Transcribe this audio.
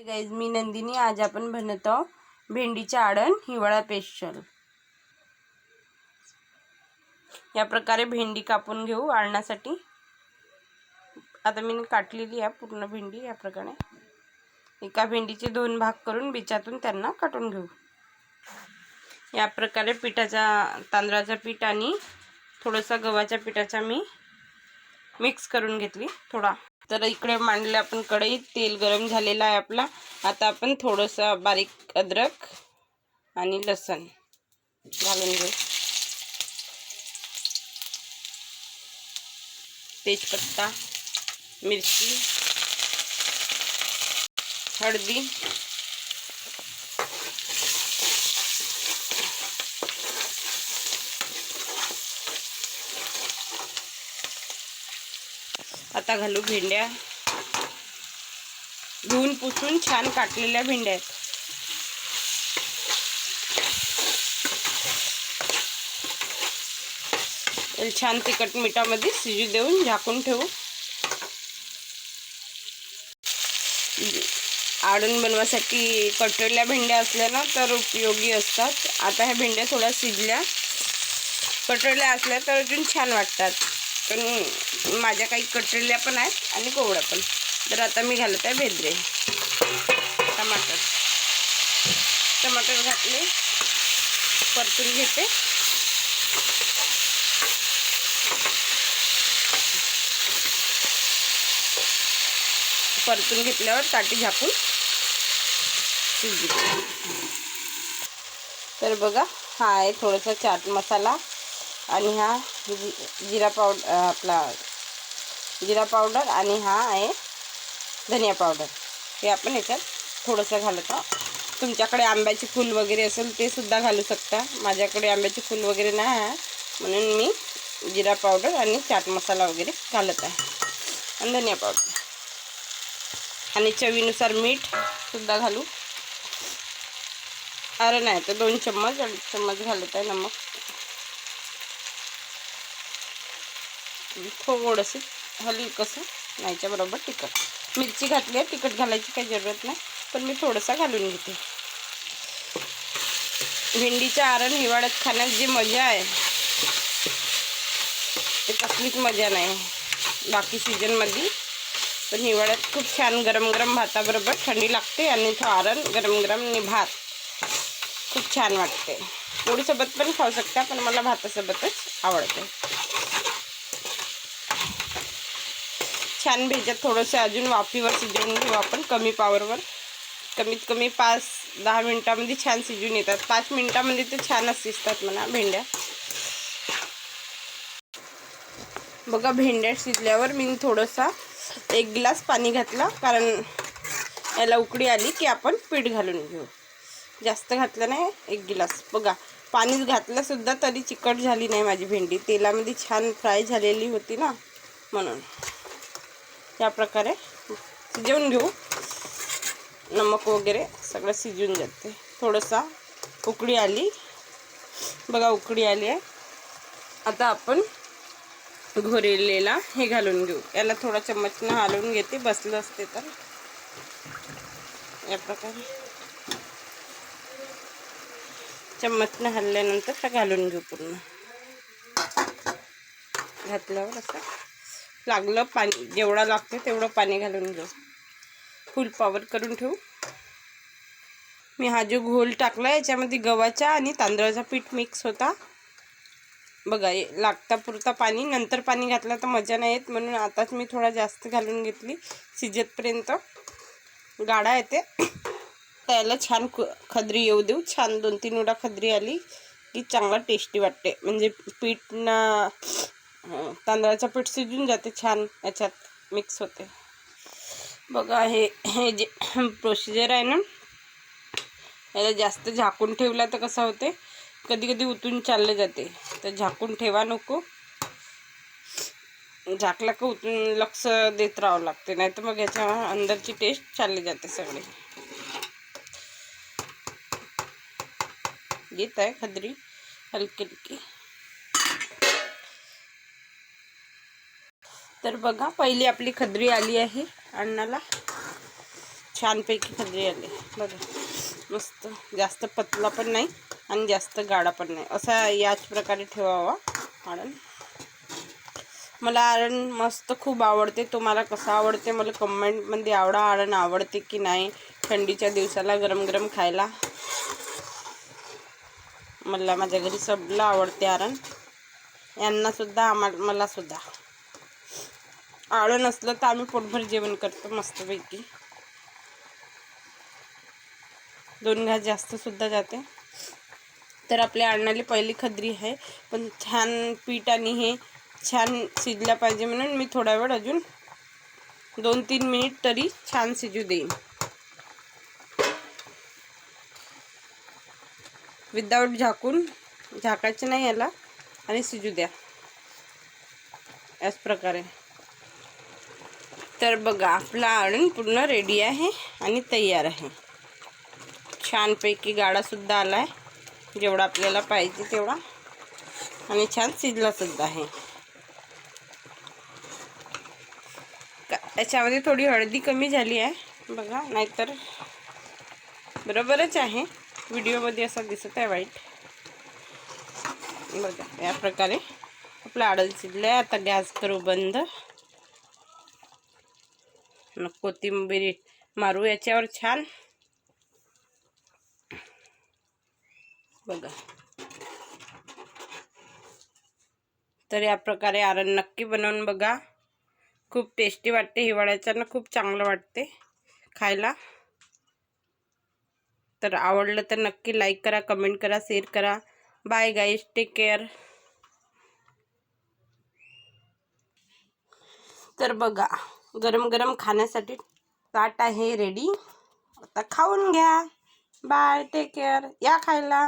Guys, मी नंदिनी. आज आपण बनवत आहोत भेंडीचे आडण हिवाळा स्पेशल. या प्रकारे भेंडी कापून घेऊ आडण्यासाठी. आता मी काटलेली आहे पूर्ण भेंडी. या प्रकारे एका भेंडीचे 2 भाग करून बिचातून त्यांना काटून घेऊ. या प्रकारे तांदळाचा पीठ आणि थोडासा गव्हाच्या पिठाचा मी मिक्स करून घेतली थोडा. तर इकडे मांडले आपण कढईत. तेल गरम झालेला आहे आपला. आता आपण थोडंसं बारीक अद्रक आणि लसण घालून घेऊ. तेजपत्ता, मिरची, हळदी, आता घालू भेंड्या. धुवून पुसून छान काटलेल्या भेंड्या आहेत. छान तिखट मिठामध्ये शिजू देऊन झाकून ठेवू. आडण बनवासाठी कटलेल्या भेंड्या असल्या ना तर उपयोगी असतात. आता ह्या भेंड्या थोड्या शिजल्या, कटलेल्या असल्या तर अजून छान वाटतात. पण माझ्या काही कटलेल्या पण आहेत आणि कोवळ्या पण. तर आता मी घालत आहे भेंडे. टमाटर घातले, परतून घेते. परतून घेतल्यावर ताटी झाकून शिजू. तर बघा, हा आहे थोडासा चाट मसाला आणि हा जिरा पावडर आणि हा आहे धनिया पावडर. हे आपण याच्यात थोडंसं घालत आहोत. तुमच्याकडे आंब्याचे फूल वगैरे असेल ते सुद्धा घालू शकता. माझ्याकडे आंब्याचे फूल वगैरे नाही आहे म्हणून मी जिरा पावडर आणि चाट मसाला वगैरे घालत आहे आणि धनिया पावडर आणि चवीनुसार मीठ सुद्धा घालू. अरे नाही तर 2 चम्मच घालत आहे नमक. थोडंसं हलकंसं नाहीच्या बरोबर तिखट. मिरची घातली आहे, तिखट घालायची काही जरूरत नाही, पण मी थोडंसं घालून घेते. भेंडीचं आरण हिवाळ्यात खाण्यात जी मजा आहे ते कसलीच मजा नाही बाकी सीजनमध्ये. पण हिवाळ्यात खूप छान गरम गरम भाताबरोबर थंडी लागते आणि तो आरण गरम गरम आणि भात खूप छान वाटते. पोळीसोबत पण खाऊ शकता, पण मला भातासोबतच आवडते. छान भेजत थोडंसं अजून वाफीवर शिजवून घेऊ आपण कमी पावरवर. कमीत कमी 5-10 मिनटामध्ये छान शिजून येतात. 5 मिनटामध्ये तर छानच शिजतात म्हणा भेंड्या. बघा, भेंड्या शिजल्यावर मी थोडासा 1 ग्लास पाणी घातला, कारण याला उकळी आली की आपण पीठ घालून घेऊ. जास्त घातलं नाही, 1 ग्लास. बघा, पाणीच घातलं सुद्धा तरी चिकट झाली नाही माझी भेंडी. तेलामध्ये छान फ्राय झालेली होती ना, म्हणून. या प्रकारे शिजवून घेऊ. नमक वगैरे सगळं शिजून जाते. थोडंसा उकळी आली, बघा उकळी आली आहे. आता आपण घोरलेला हे घालून घेऊ. याला थोडा चम्मचनं हलवून घेते, बसलं असते तर. या प्रकारे चम्मचनं हलल्यानंतर हा घालून घेऊ. पूर्ण घातल्यावर असं लागलं पाणी, जेवढा लागते तेवढं पाणी घालून घेऊ. फुल पॉवर करून ठेवू. मी हा जो घोल टाकला याच्यामध्ये गव्हाचा आणि तांदळाचा पीठ मिक्स होता. बघा, लागता पुरता पाणी. नंतर पाणी घातलं तर मजा नाही येत, म्हणून आताच मी थोडा जास्त घालून घेतली. शिजेपर्यंत गाढा येते. त्याला छान खदरी येऊ देऊ. छान 2-3 उडा खदरी आली की चांगला टेस्टी वाटते. म्हणजे पीठ ना तांदळाचं पीठ शिजून जाते, छान याच्यात मिक्स होते. बघा, हे जे प्रोसिजर आहे ना, याला जास्त झाकून ठेवला तर कसं होते, कधी कधी उतून चालले जाते. तर झाकून ठेवा नको. झाकला का उतून लक्ष देत राहावं लागते, नाही तर मग याच्या अंदरची टेस्ट चालली जाते सगळी. येत आहे खदरी हलकी हलकी. तर बघा, पहिली आपली खदरी आली आहे अन्नाला. छानपैकी खजरी आले बघा, मस्त. जास्त पतला पण नाही आणि जास्त गाढा पण नाही, असा याच प्रकारे ठेवावा आळण. मला आळण मस्त खूप आवडते. तुम्हाला कसं आवडते मला कमेंटमध्ये आळण आवडते की नाही. थंडीच्या दिवसाला गरम गरम खायला मला माझ्या घरी सबला आवडते आळण, यांना सुद्धा, मला सुद्धा. आळण असलं तर आम्ही पोटभर जेवण करतो मस्तपैकी. 2 घास जास्त सुद्धा जाते. तर आपल्या आळणाला पहिली खदरी आहे, पण छान पीठ आणि हे छान शिजल्या पाहिजे म्हणून मी थोडा वेळ अजून 2-3 मिनिट तरी छान शिजू देईन. विदाऊट झाकायचं नाही याला आणि शिजू द्या याच प्रकारे. तर बघा आपला आळण पूर्ण रेडी आहे आणि तयार आहे. छानपैकी गाढासुद्धा आला आहे, जेवढा आपल्याला पाहिजे तेवढा, आणि छान शिजलासुद्धा आहे. याच्यामध्ये थोडी हळदी कमी झाली आहे बघा, नाहीतर बरोबरच आहे. व्हिडिओमध्ये असं दिसत आहे वाईट बघा. या प्रकारे आपलं आळण शिजलं आहे. आता गॅस करू बंद. कोथिंबीर मारू याच्यावर छान बघा. तर या प्रकारे आळण नक्की बनवून बघा, खूप टेस्टी वाटते. हिवाळ्याच्यानं खूप चांगलं वाटते खायला. तर आवडलं तर नक्की लाईक करा, कमेंट करा, शेअर करा. Bye guys, take care. तर बघा गरम गरम खाण्यासाठी ताट आहे रेडी, आता खाऊन घ्या. Bye, take care. या खायला.